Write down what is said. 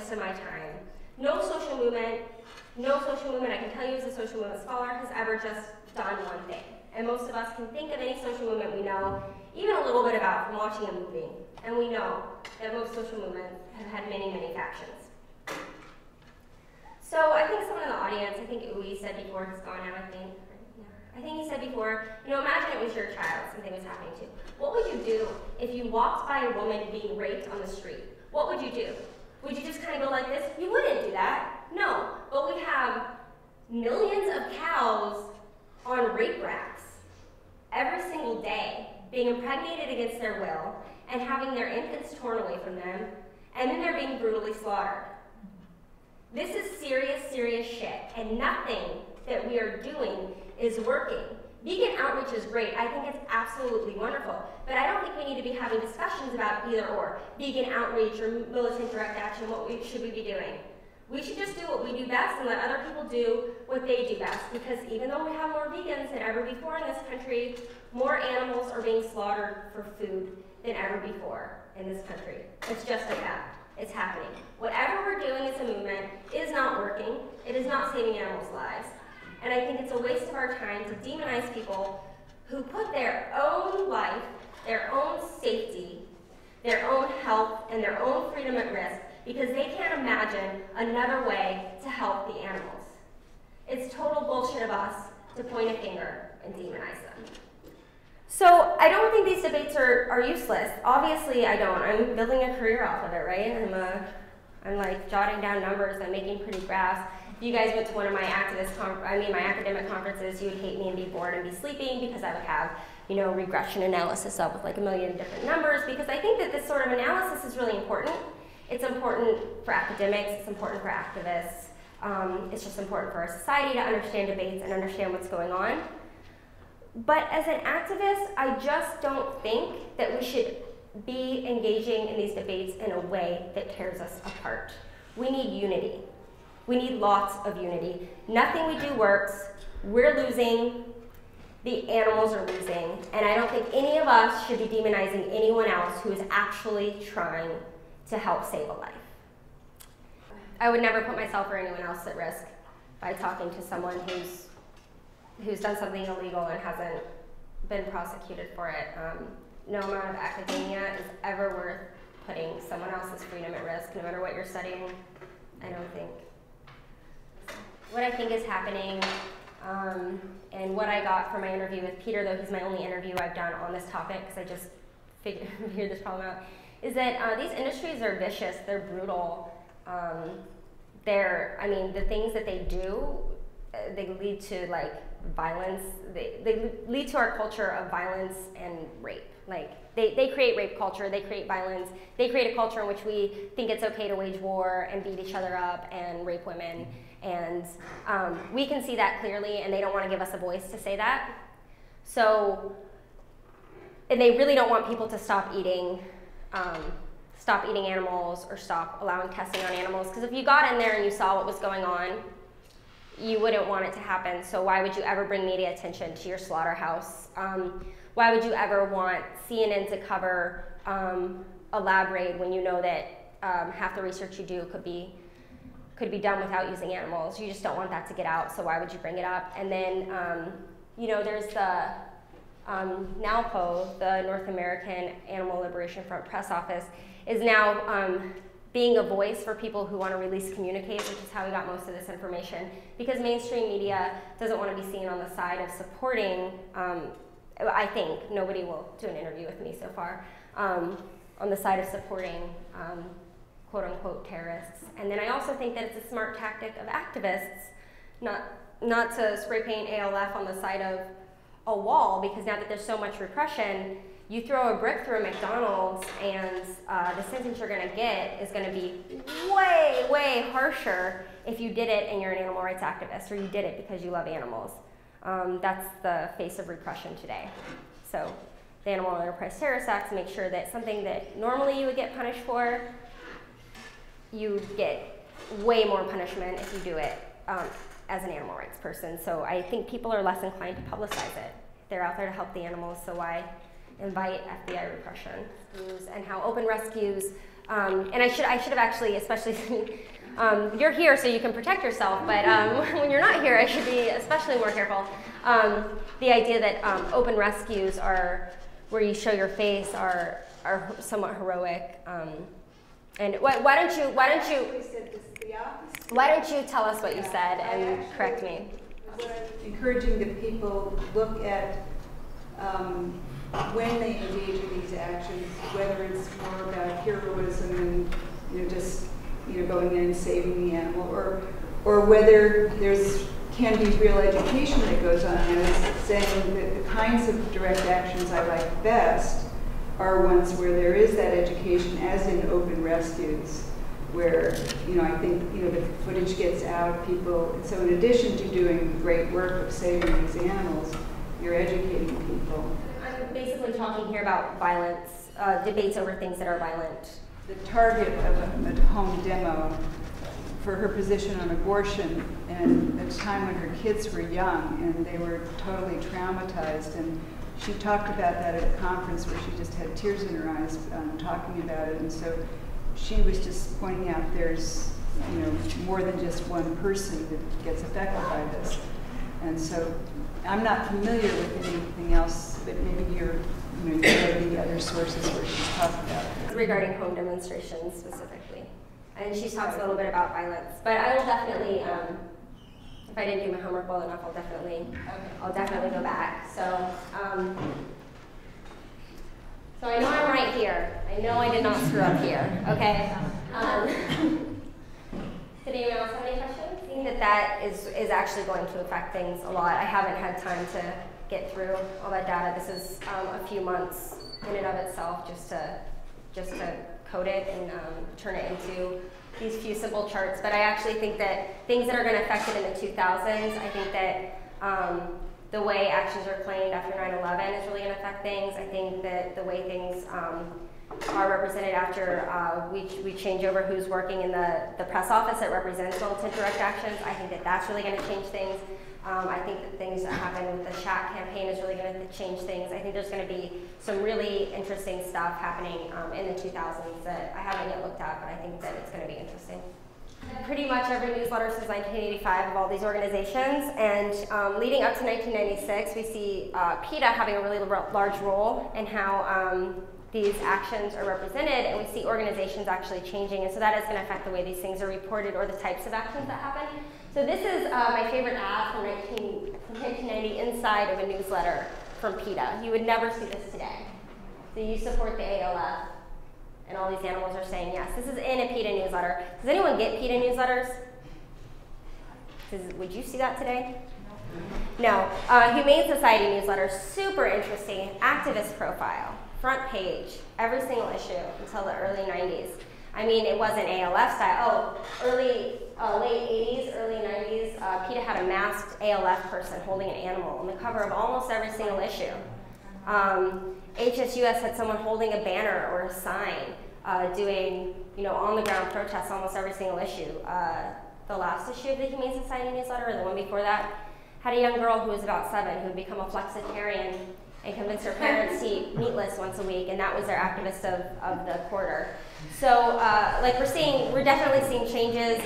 most of my time. No social movement, I can tell you as a social movement scholar, has ever just done one thing. And most of us can think of any social movement we know, even a little bit about from watching a movie. And we know that most social movements have had many, many factions. So I think someone in the audience, I think Uwe said before, he's gone now, I think. I think he said before, imagine it was your child, something was happening to. What would you do if you walked by a woman being raped on the street? What would you do? Would you just kind of go like this? You wouldn't do that. No, but we have millions of cows on rape racks every single day, being impregnated against their will and having their infants torn away from them, and then they're being brutally slaughtered. This is serious, serious shit, and nothing that we are doing is working. Vegan outreach is great. I think it's absolutely wonderful, but I don't think we need to be having discussions about either or. Vegan outreach or militant direct action, should we be doing? We should just do what we do best and let other people do what they do best, because even though we have more vegans than ever before in this country, more animals are being slaughtered for food than ever before in this country. It's just a fact. It's happening. Whatever we're doing as a movement is not working. It is not saving animals' lives. And I think it's a waste of our time to demonize people who put their own life, their own safety, their own health, and their own freedom at risk because they can't imagine another way to help the animals. It's total bullshit of us to point a finger and demonize them. So I don't think these debates are useless. Obviously I don't. I'm building a career off of it, right? I'm like jotting down numbers, I'm making pretty graphs. If you guys went to one of my my academic conferences, you would hate me and be bored and be sleeping because I would have, regression analysis up with like a million different numbers, because I think that this sort of analysis is really important. It's important for academics, it's important for activists, it's just important for our society to understand debates and understand what's going on. But as an activist, I just don't think that we should be engaging in these debates in a way that tears us apart. We need unity. We need lots of unity. Nothing we do works. We're losing. The animals are losing. And I don't think any of us should be demonizing anyone else who is actually trying to help save a life. I would never put myself or anyone else at risk by talking to someone who's done something illegal and hasn't been prosecuted for it. No amount of academia is ever worth putting someone else's freedom at risk, no matter what you're studying, I don't think. What I think is happening, and what I got from my interview with Peter, though he's my only interview I've done on this topic, because I just figured this problem out, is that these industries are vicious, they're brutal. The things that they do, they lead to like violence. They lead to our culture of violence and rape. Like they create rape culture, they create violence, they create a culture in which we think it's okay to wage war and beat each other up and rape women. And we can see that clearly, and they don't want to give us a voice to say that. So, and they really don't want people to stop eating animals or stop allowing testing on animals. Because if you got in there and you saw what was going on, you wouldn't want it to happen. So why would you ever bring media attention to your slaughterhouse? Why would you ever want CNN to cover a lab raid when you know that half the research you do could be done without using animals? You just don't want that to get out, so why would you bring it up? And then, there's the NALPO, the North American Animal Liberation Front press office, is now being a voice for people who want to release communiques, which is how we got most of this information, because mainstream media doesn't want to be seen on the side of supporting, I think, nobody will do an interview with me so far, on the side of supporting quote-unquote terrorists. And then I also think that it's a smart tactic of activists not to spray paint ALF on the side of a wall, because now that there's so much repression, you throw a brick through a McDonald's and the sentence you're going to get is going to be way, way harsher if you did it and you're an animal rights activist, or you did it because you love animals. That's the face of repression today. So the Animal Enterprise Terrorist Act makes sure that something that normally you would get punished for, you get way more punishment if you do it as an animal rights person. So I think people are less inclined to publicize it. They're out there to help the animals, so why invite FBI repression? And how open rescues And I should have actually, especially, you're here so you can protect yourself, but when you're not here, I should be especially more careful. The idea that open rescues are, where you show your face, are somewhat heroic. And why don't you tell us what you said and correct me? Encouraging that people look at when they engage in these actions, whether it's more about heroism and just going in and saving the animal, or whether can be real education that goes on. And it's saying that the kinds of direct actions I like best are ones where there is that education, as in open rescues, where I think the footage gets out, people. So in addition to doing great work of saving these animals, you're educating people. I'm basically talking here about violence, debates over things that are violent. The target of a home demo for her position on abortion, and at a time when her kids were young and they were totally traumatized, and she talked about that at a conference where she just had tears in her eyes talking about it. And so she was just pointing out there's more than just one person that gets affected by this. And so I'm not familiar with anything else, but maybe you know the other sources where she's talked about it. Regarding home demonstrations specifically. And she talks a little bit about violence. But I will definitely, if I didn't do my homework well enough, I'll definitely go back. So I know I'm right here. I know I did not screw up here, okay? Did anyone else have any questions? I think that is actually going to affect things a lot. I haven't had time to get through all that data. This is a few months in and of itself just to code it and turn it into these few simple charts. But I actually think that things that are going to affect it in the 2000s, I think that the way actions are claimed after 9/11 is really going to affect things. I think that the way things are represented after we change over who's working in the press office that represents militant direct actions, I think that that's really going to change things. I think that things that happen with the Shack campaign is really going to change things. I think there's going to be some really interesting stuff happening in the 2000s that I haven't yet looked at, but I think that it's going to be interesting. Pretty much every newsletter since 1985 of all these organizations, and leading up to 1996, we see PETA having a really large role in how these actions are represented, and we see organizations actually changing, and so that is going to affect the way these things are reported or the types of actions that happen. So this is my favorite ad from 1990 inside of a newsletter from PETA. You would never see this today. So you support the ALF, and all these animals are saying yes. This is in a PETA newsletter. Does anyone get PETA newsletters? Would you see that today? No. Humane Society newsletter, super interesting, activist profile, front page, every single issue until the early 90s. I mean, it wasn't ALF style. Late 80s, early 90s, PETA had a masked ALF person holding an animal on the cover of almost every single issue. HSUS had someone holding a banner or a sign doing, on-the-ground protests almost every single issue. The last issue of the Humane Society newsletter, or the one before that, had a young girl who was about 7 who had become a flexitarian and convinced her parents to eat meatless once a week, and that was their activist of the quarter. So, we're definitely seeing changes.